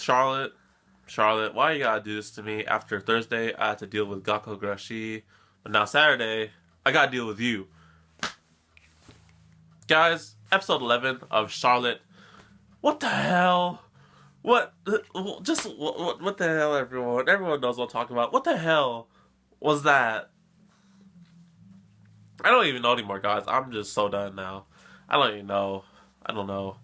Charlotte, Charlotte, why you gotta do this to me? After Thursday, I had to deal with Gakko Grashi, but now Saturday, I gotta deal with you. Guys, episode 11 of Charlotte. What the hell? What? What the hell, everyone? Everyone knows what I'm talking about. What the hell was that? I don't even know anymore, guys. I'm just so done now. I don't even know. I don't know.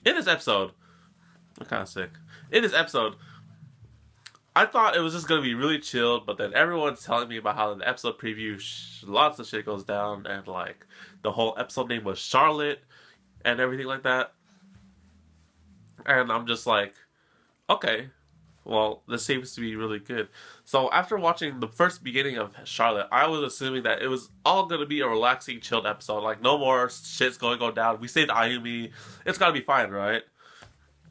In this episode, I'm kind of sick. In this episode, I thought it was just gonna be really chilled, but then everyone's telling me about how in the episode preview, lots of shit goes down, and like the whole episode name was Charlotte, and everything like that. And I'm just like, okay, well, this seems to be really good. So after watching the first beginning of Charlotte, I was assuming that it was all gonna be a relaxing, chilled episode. Like no more shit's gonna go down. We saved Ayumi. It's gotta be fine, right?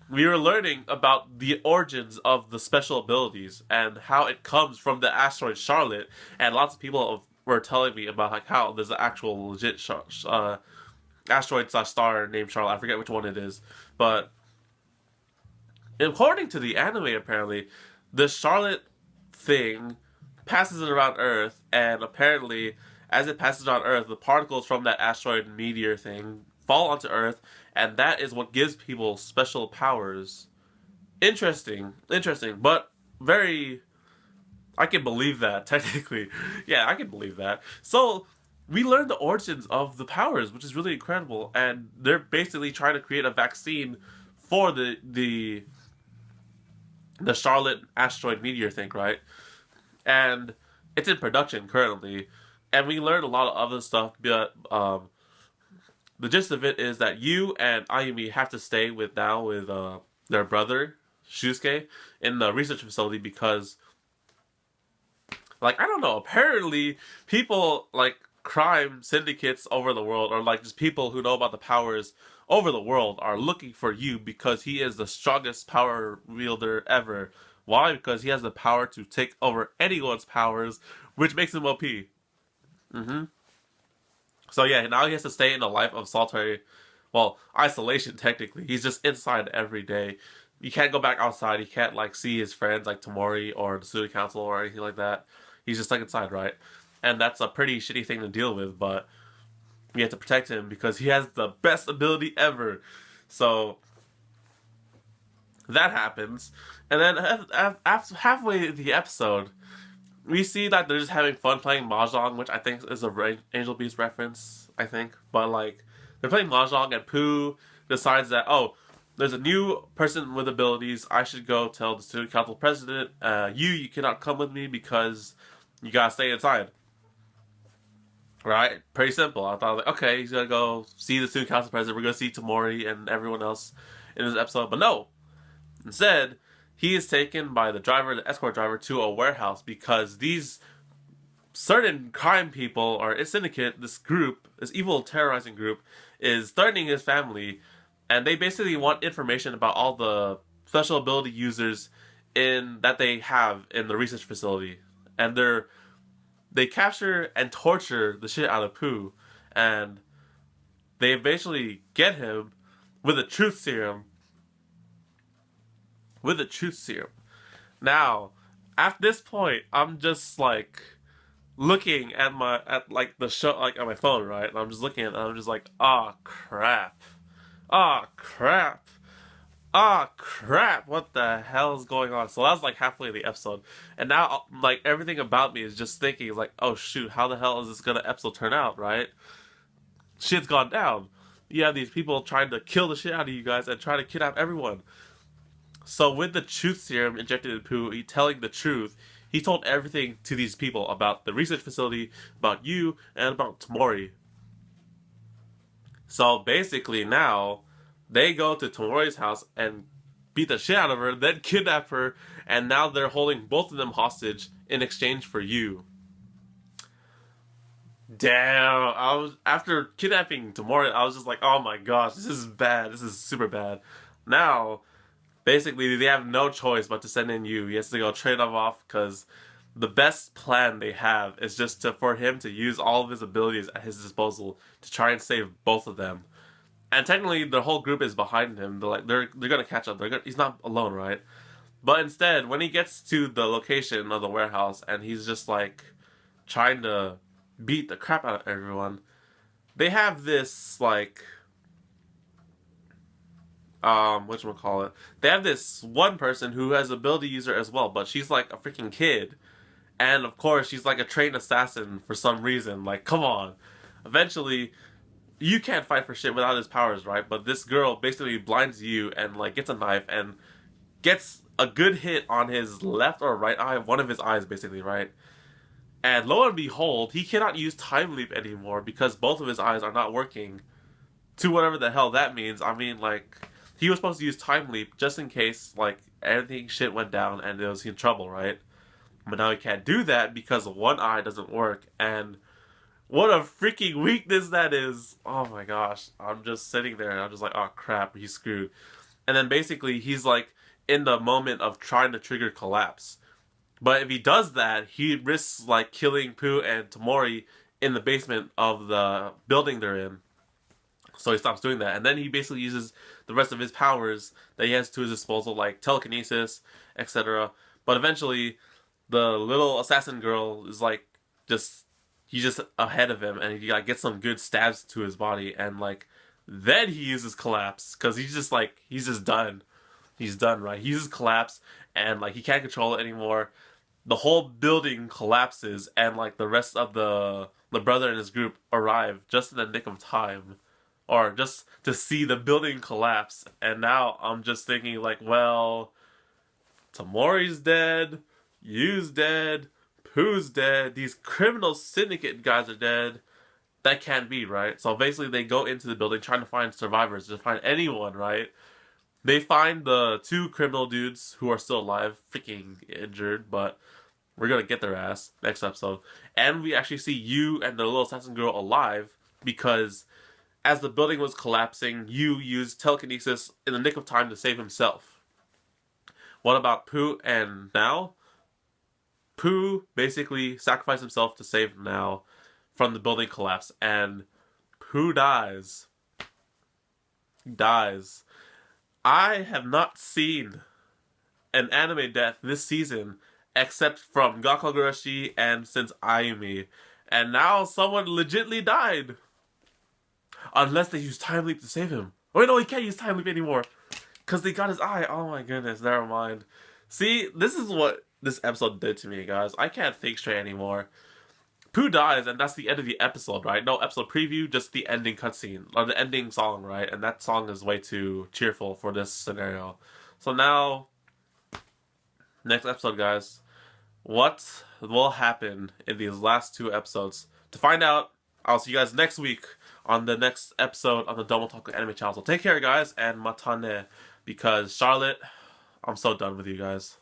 We were learning about the origins of the special abilities and how it comes from the asteroid Charlotte. And lots of people were telling me about like how there's an actual legit asteroid slash star named Charlotte. I forget which one it is, but according to the anime, apparently, the Charlotte thing passes it around Earth, and apparently, as it passes around Earth, the particles from that asteroid meteor thing fall onto Earth, and that is what gives people special powers. Interesting, but very. I can believe that, technically. Yeah, I can believe that. So, we learned the origins of the powers, which is really incredible, and they're basically trying to create a vaccine for the Charlotte asteroid meteor thing, right? And it's in production currently, and we learned a lot of other stuff. But the gist of it is that you and Ayumi have to stay with their brother Shusuke in the research facility because, like, I don't know. Apparently, people like crime syndicates over the world, or like just people who know about the powers over the world, are looking for you because he is the strongest power wielder ever. Why? Because he has the power to take over anyone's powers, which makes him OP. So yeah, now he has to stay in a life of solitary, well, isolation technically. He's just inside every day. You can't go back outside. He can't like see his friends like Tamori or the student council or anything like that. He's just stuck inside, right? And that's a pretty shitty thing to deal with, but we have to protect him because he has the best ability ever. So that happens, and then after halfway through the episode, we see that they're just having fun playing mahjong, which I think is a Angel Beast reference. I think, but like they're playing mahjong, and Pooh decides that there's a new person with abilities. I should go tell the student council president, you cannot come with me because you gotta stay inside. Right? Pretty simple. I thought, like, okay, he's gonna go see the student council president. We're gonna see Tamori and everyone else in this episode. But no. Instead, he is taken by the escort driver, to a warehouse because these certain crime people, or a syndicate, this evil terrorizing group, is threatening his family. And they basically want information about all the special ability users that they have in the research facility. And they capture and torture the shit out of Pooh, and they eventually get him with a truth serum. Now, at this point, I'm just like looking at the show, like on my phone, right? And I'm just looking at it, and I'm just like, ah, crap. What the hell is going on? So that was like halfway in the episode, and now like everything about me is just thinking like, oh shoot, how the hell is this gonna episode turn out, right? Shit's gone down. You have these people trying to kill the shit out of you guys and trying to kidnap everyone. So with the truth serum injected in Pooh, he telling the truth, he told everything to these people about the research facility, about you, and about Tamori. So basically now, they go to Tamori's house and beat the shit out of her, then kidnap her, and now they're holding both of them hostage in exchange for you. Damn, after kidnapping Tamori, I was just like, oh my gosh, this is bad, this is super bad. Now, basically, they have no choice but to send in you. He has to go trade them off because the best plan they have is just for him to use all of his abilities at his disposal to try and save both of them. And technically, the whole group is behind him. They're gonna catch up. He's not alone, right? But instead, when he gets to the location of the warehouse and he's just like trying to beat the crap out of everyone, they have this like whatchamacallit. They have this one person who has ability user as well, but she's like a freaking kid. And of course, she's like a trained assassin for some reason. Like, come on. Eventually, you can't fight for shit without his powers, right? But this girl basically blinds you and like gets a knife and gets a good hit on his left or right eye, one of his eyes basically, right? And lo and behold, he cannot use time leap anymore because both of his eyes are not working to whatever the hell that means. I mean, like, he was supposed to use time leap just in case like anything shit went down and it was in trouble, right? But now he can't do that because one eye doesn't work, and what a freaking weakness that is. Oh my gosh. I'm just sitting there and I'm just like, oh crap, he's screwed. And then basically he's like in the moment of trying to trigger collapse. But if he does that, he risks like killing Pooh and Tamori in the basement of the building they're in. So he stops doing that. And then he basically uses the rest of his powers that he has to his disposal, like telekinesis, etc. But eventually, the little assassin girl is like he's just ahead of him, and he like gets some good stabs to his body, and like then he uses collapse because he's just done. He's done, right? He uses collapse, and like he can't control it anymore. The whole building collapses, and like the rest of the brother and his group arrive just in the nick of time, or just to see the building collapse. And now I'm just thinking like, well, Tamori's dead, Yu's dead, Pooh's dead, these criminal syndicate guys are dead. That can't be, right? So basically they go into the building trying to find survivors, to find anyone, right? They find the two criminal dudes who are still alive, freaking injured, but we're gonna get their ass next episode. And we actually see Yu and the little assassin girl alive because as the building was collapsing, Yu used telekinesis in the nick of time to save himself. What about Pooh and Now? Pooh basically sacrificed himself to save Now from the building collapse, and Pooh dies. He dies. I have not seen an anime death this season except from Gakogurashi and since Ayumi. And now someone legitly died. Unless they use Time Leap to save him. Wait, no, he can't use Time Leap anymore. Because they got his eye. Oh my goodness, never mind. See, this is what this episode did to me, guys. I can't think straight anymore. Pooh dies, and that's the end of the episode, right? No episode preview, just the ending cutscene. Or the ending song, right? And that song is way too cheerful for this scenario. So now, next episode, guys. What will happen in these last two episodes? To find out, I'll see you guys next week on the next episode on the Domotaku Anime Channel. So take care, guys, and matane. Because Charlotte, I'm so done with you guys.